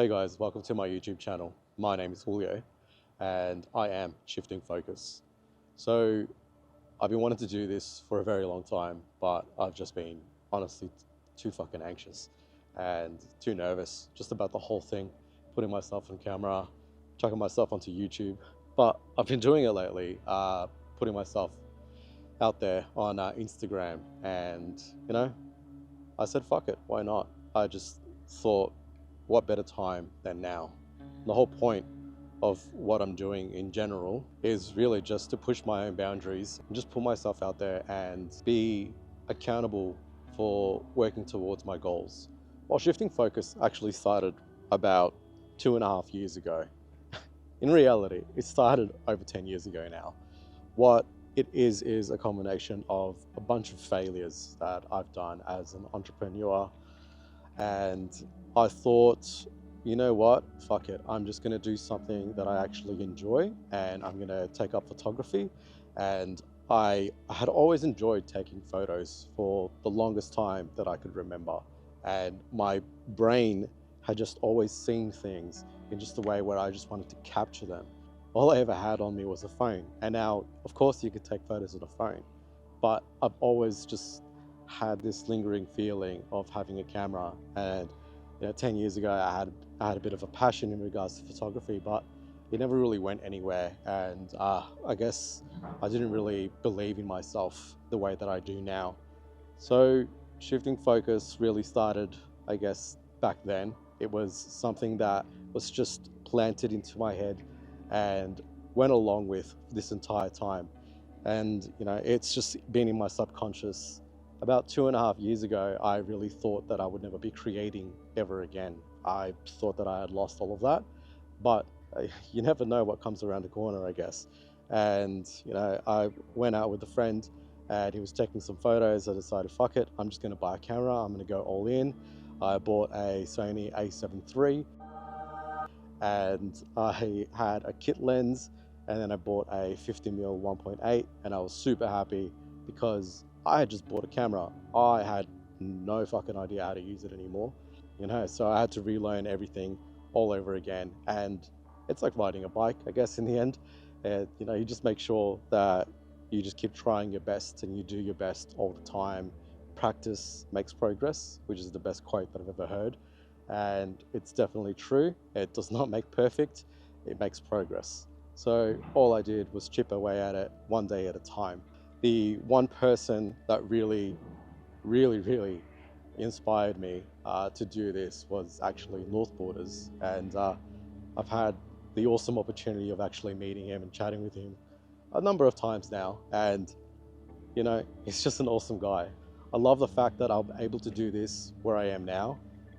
Hey guys, welcome to my YouTube channel. My name is Julio and I am shifting focus. So I've been wanting to do this for a very long time, but I've just been honestly too fucking anxious and too nervous just about the whole thing, putting myself on camera, chucking myself onto YouTube. But I've been doing it lately, putting myself out there on Instagram, and I said, fuck it, why not? I just thought, what better time than now? The whole point of what I'm doing in general is really just to push my own boundaries and just put myself out there and be accountable for working towards my goals. While shifting focus actually started about 2.5 years ago. In reality, it started over 10 years ago now. What it is a combination of a bunch of failures that I've done as an entrepreneur. And I thought, you know what, fuck it. I'm just going to do something that I actually enjoy, and I'm going to take up photography. And I had always enjoyed taking photos for the longest time that I could remember. And my brain had just always seen things in just a way where I just wanted to capture them. All I ever had on me was a phone. And now, of course, you could take photos on a phone, but I've always just had this lingering feeling of having a camera. And 10 years ago, I had a bit of a passion in regards to photography, but it never really went anywhere. And I guess I didn't really believe in myself the way that I do now. So shifting focus really started, I guess, back then. It was something that was just planted into my head and went along with this entire time. And it's just been in my subconscious. About 2.5 years ago, I really thought that I would never be creating ever again. I thought that I had lost all of that, but you never know what comes around the corner, I guess. And I went out with a friend and he was taking some photos. I decided, fuck it, I'm just going to buy a camera. I'm going to go all in. I bought a Sony A7 III, and I had a kit lens, and then I bought a 50mm 1.8, and I was super happy because I had just bought a camera. I had no fucking idea how to use it anymore, so I had to relearn everything all over again. And it's like riding a bike, I guess, in the end. And you just make sure that you just keep trying your best and you do your best all the time. Practice makes progress, which is the best quote that I've ever heard. And it's definitely true. It does not make perfect, it makes progress. So all I did was chip away at it one day at a time. The one person that really inspired me to do this was actually North Borders. And I've had the awesome opportunity of actually meeting him and chatting with him a number of times now. And he's just an awesome guy. I love the fact that I'm able to do this where I am now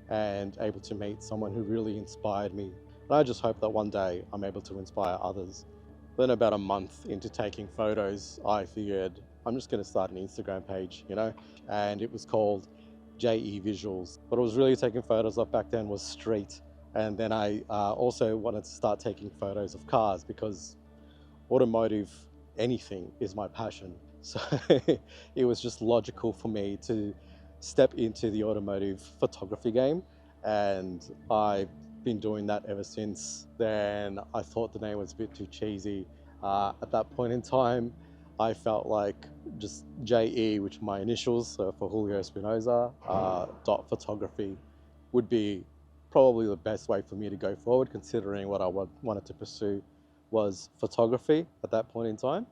and able to meet someone who really inspired me. And I just hope that one day I'm able to inspire others. Then about a month into taking photos, I figured I'm just going to start an Instagram page, and it was called JE Visuals. What I was really taking photos of back then was street. And then I also wanted to start taking photos of cars because automotive, anything is my passion. So it was just logical for me to step into the automotive photography game, and I've been doing that ever since. Then I thought the name was a bit too cheesy. At that point in time, I felt like just JE, which are my initials, so for Julio Espinoza, dot photography would be probably the best way for me to go forward, considering what I wanted to pursue was photography at that point in time.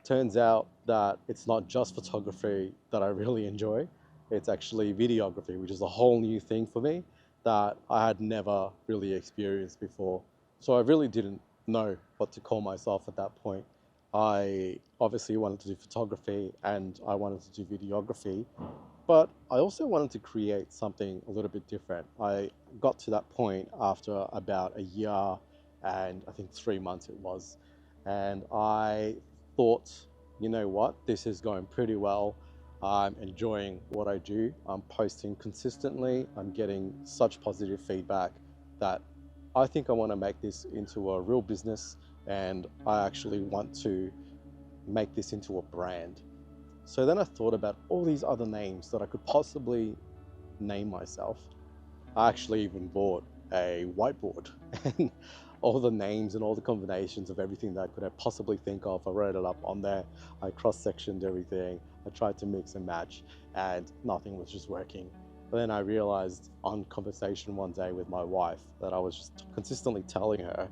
Turns out that it's not just photography that I really enjoy. It's actually videography, which is a whole new thing for me that I had never really experienced before. So I really didn't know what to call myself at that point. I obviously wanted to do photography and I wanted to do videography, but I also wanted to create something a little bit different. I got to that point after about a year and I think 3 months it was. And I thought, you know what, this is going pretty well. I'm enjoying what I do. I'm posting consistently. I'm getting such positive feedback that I think I want to make this into a real business, and I actually want to make this into a brand. So then I thought about all these other names that I could possibly name myself. I actually even bought a whiteboard and all the names and all the combinations of everything that I could have possibly think of. I wrote it up on there. I cross-sectioned everything. I tried to mix and match, and nothing was just working. But then I realized on conversation one day with my wife that I was just consistently telling her,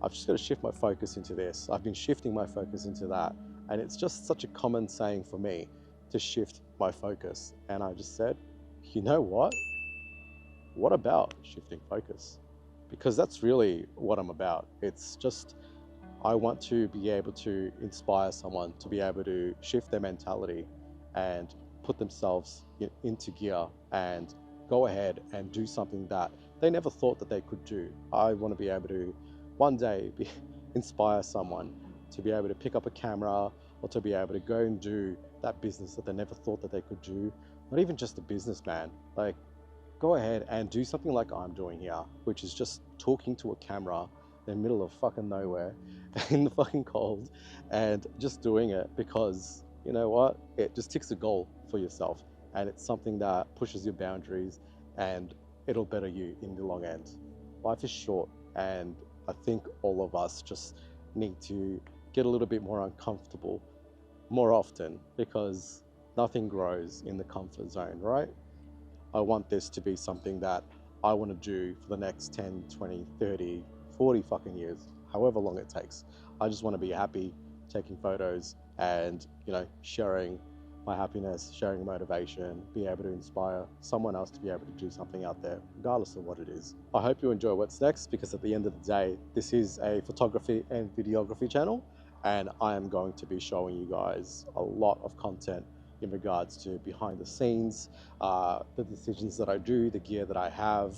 I've just got to shift my focus into this. I've been shifting my focus into that. And it's just such a common saying for me to shift my focus. And I just said, you know what? What about shifting focus? Because that's really what I'm about. It's just, I want to be able to inspire someone to be able to shift their mentality and put themselves into gear and go ahead and do something that they never thought that they could do. I want to be able to one day inspire someone to be able to pick up a camera or to be able to go and do that business that they never thought that they could do. Not even just a businessman, like go ahead and do something like I'm doing here, which is just talking to a camera in the middle of fucking nowhere in the fucking cold and just doing it because you know what? It just ticks a goal for yourself and it's something that pushes your boundaries and it'll better you in the long end. Life is short and I think all of us just need to get a little bit more uncomfortable more often because nothing grows in the comfort zone, right? I want this to be something that I want to do for the next 10, 20, 30, 40 fucking years, however long it takes. I just want to be happy taking photos and, you know, sharing my happiness, sharing motivation, be able to inspire someone else to be able to do something out there, regardless of what it is. I hope you enjoy what's next because at the end of the day, this is a photography and videography channel and I am going to be showing you guys a lot of content in regards to behind the scenes, the decisions that I do, the gear that I have,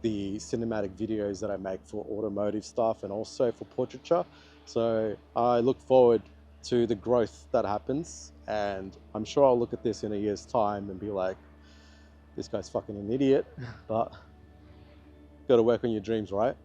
the cinematic videos that I make for automotive stuff and also for portraiture. So I look forward to the growth that happens and I'm sure I'll look at this in a year's time and be like, this guy's fucking an idiot, but got to work on your dreams, right?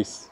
Peace.